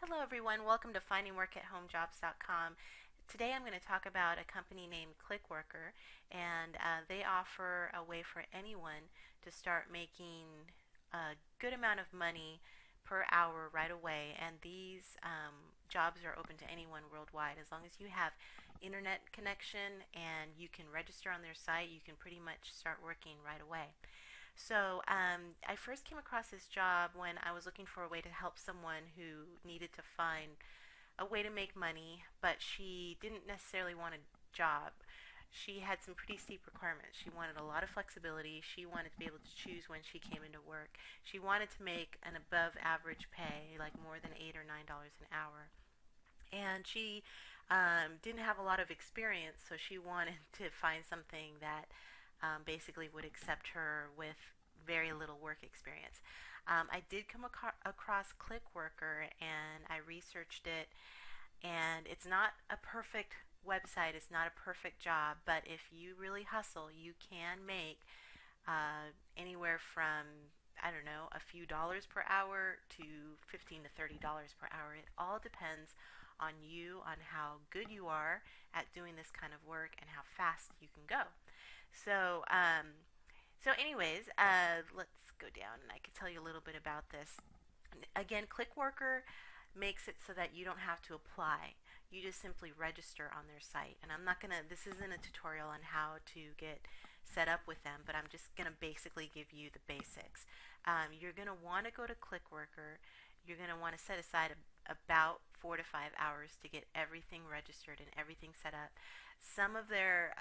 Hello, everyone. Welcome to findingworkathomejobs.com. Today I'm going to talk about a company named ClickWorker, and they offer a way for anyone to start making a good amount of money per hour right away. And these jobs are open to anyone worldwide. As long as you have internet connection and you can register on their site, you can pretty much start working right away. So I first came across this job when I was looking for a way to help someone who needed to find a way to make money, but she didn't necessarily want a job. She had some pretty steep requirements. She wanted a lot of flexibility. She wanted to be able to choose when she came into work. She wanted to make an above average pay, like more than $8 or $9 an hour. And she didn't have a lot of experience, so she wanted to find something that basically would accept her with very little work experience. I did come across ClickWorker and I researched it, and it's not a perfect website, it's not a perfect job, but if you really hustle, you can make anywhere from, I don't know, a few dollars per hour to $15 to $30 per hour. It all depends on you, on how good you are at doing this kind of work and how fast you can go. So, anyways, let's go down and I can tell you a little bit about this. Again, ClickWorker makes it so that you don't have to apply. You just simply register on their site. And I'm not gonna, this isn't a tutorial on how to get set up with them, but I'm just gonna basically give you the basics. You're gonna wanna go to ClickWorker. You're gonna wanna set aside about 4 to 5 hours to get everything registered and everything set up. Some of their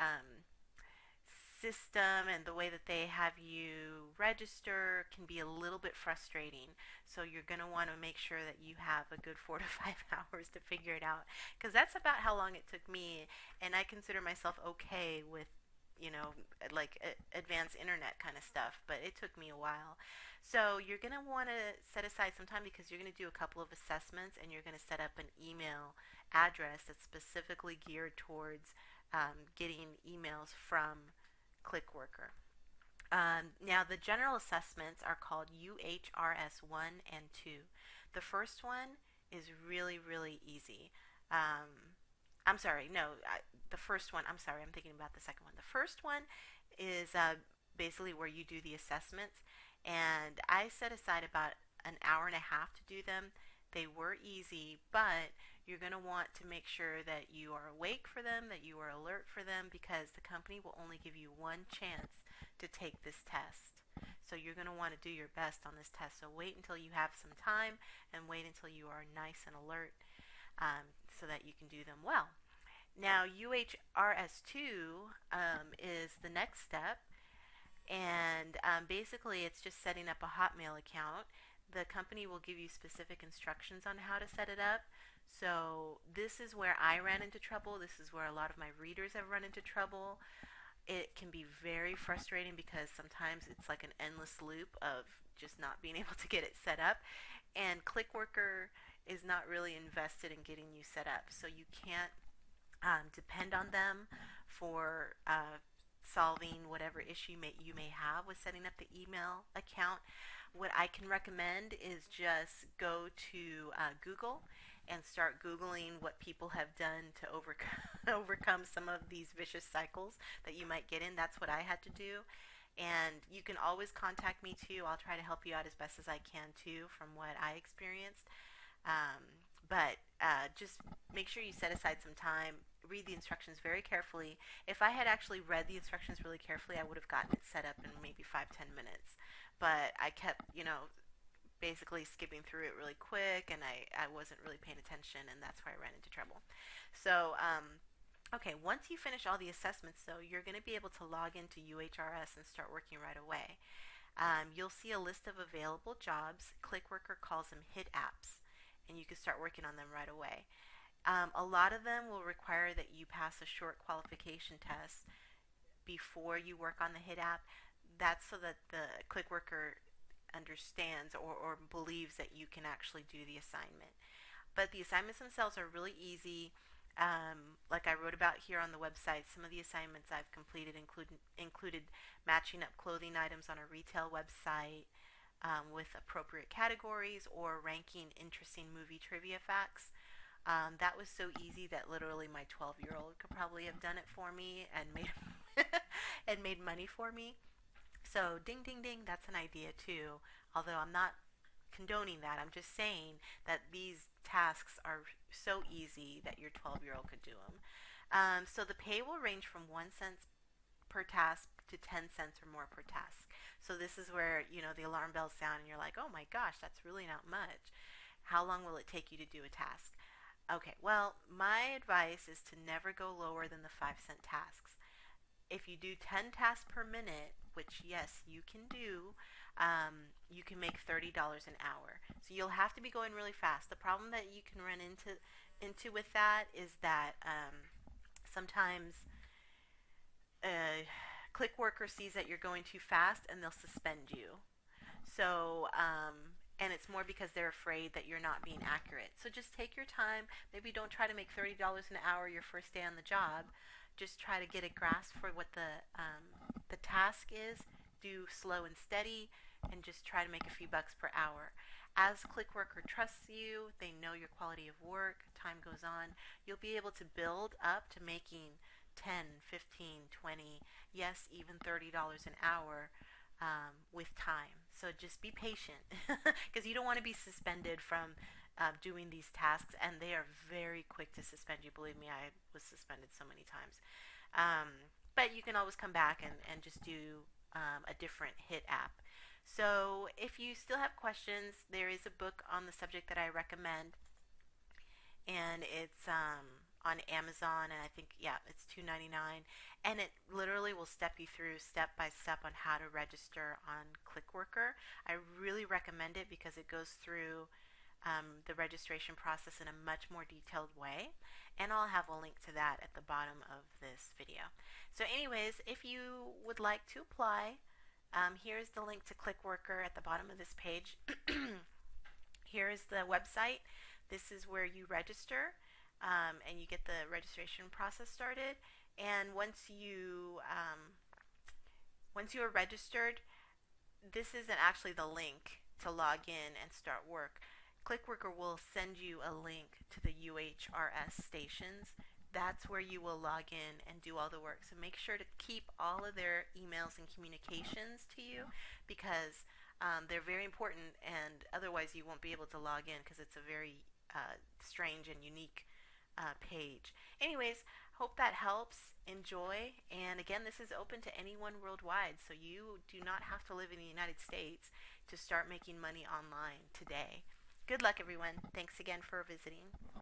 system and the way that they have you register can be a little bit frustrating. So you're going to want to make sure that you have a good 4 to 5 hours to figure it out, because that's about how long it took me. And I consider myself okay with, like advanced internet kind of stuff, but it took me a while. So you're going to want to set aside some time because you're going to do a couple of assessments and you're going to set up an email address that's specifically geared towards getting emails from ClickWorker. Now, the general assessments are called UHRS 1 and 2. The first one is really, really easy. I'm sorry, no, the first one, I'm sorry, I'm thinking about the second one. The first one is basically where you do the assessments, and I set aside about an hour and a half to do them. They were easy, but you're going to want to make sure that you are awake for them, that you are alert for them, because the company will only give you one chance to take this test. So you're going to want to do your best on this test. So wait until you have some time and wait until you are nice and alert, so that you can do them well. Now, UHRS2 is the next step, and basically it's just setting up a Hotmail account. The company will give you specific instructions on how to set it up. So this is where I ran into trouble. This is where a lot of my readers have run into trouble. It can be very frustrating because sometimes it's like an endless loop of just not being able to get it set up. And ClickWorker is not really invested in getting you set up. So you can't depend on them for solving whatever issue you may have with setting up the email account. What I can recommend is just go to Google and start Googling what people have done to overcome some of these vicious cycles that you might get in. That's what I had to do. And you can always contact me too. I'll try to help you out as best as I can too from what I experienced. But just make sure you set aside some time, read the instructions very carefully. If I had actually read the instructions really carefully, I would have gotten it set up in maybe 5-10 minutes. But I kept, basically skipping through it really quick, and I wasn't really paying attention, and that's why I ran into trouble. So, okay, once you finish all the assessments, though, you're going to be able to log into UHRS and start working right away. You'll see a list of available jobs. ClickWorker calls them hit apps, and you can start working on them right away. A lot of them will require that you pass a short qualification test before you work on the hit app. That's so that the ClickWorker understands or believes that you can actually do the assignment. But the assignments themselves are really easy. Like I wrote about here on the website, some of the assignments I've completed included matching up clothing items on a retail website, with appropriate categories or ranking interesting movie trivia facts. That was so easy that literally my 12-year-old could probably have done it for me and made and made money for me. So ding ding ding, that's an idea too. Although I'm not condoning that. I'm just saying that these tasks are so easy that your 12-year-old could do them. So the pay will range from 1 cent per task to 10 cents or more per task. So this is where, the alarm bells sound and you're like, oh my gosh, that's really not much. How long will it take you to do a task? Okay, well, my advice is to never go lower than the 5 cent tasks. If you do 10 tasks per minute, which yes, you can do, you can make $30 an hour. So you'll have to be going really fast. The problem that you can run into with that is that sometimes ClickWorker sees that you're going too fast and they'll suspend you. So, and it's more because they're afraid that you're not being accurate. So just take your time. Maybe don't try to make $30 an hour your first day on the job. Just try to get a grasp for what the task is. Do slow and steady, and just try to make a few bucks per hour. As ClickWorker trusts you, they know your quality of work. Time goes on, you'll be able to build up to making 10, 15, 20, yes, even $30 an hour with time. So just be patient because you don't want to be suspended from doing these tasks, and they are very quick to suspend you. Believe me, I was suspended so many times. But you can always come back and just do a different hit app. So if you still have questions, there is a book on the subject that I recommend, and it's on Amazon, and I think it's $2.99, and it literally will step you through step by step on how to register on ClickWorker. I really recommend it because it goes through the registration process in a much more detailed way, and I'll have a link to that at the bottom of this video. So anyways, if you would like to apply, here's the link to ClickWorker at the bottom of this page. Here is the website. This is where you register, and you get the registration process started. And once you are registered, this isn't actually the link to log in and start work. ClickWorker will send you a link to the UHRS stations. That's where you will log in and do all the work. So make sure to keep all of their emails and communications to you, because they're very important, and otherwise you won't be able to log in because it's a very strange and unique page. Anyways, hope that helps. Enjoy. And again, this is open to anyone worldwide, so you do not have to live in the United States to start making money online today. Good luck, everyone. Thanks again for visiting.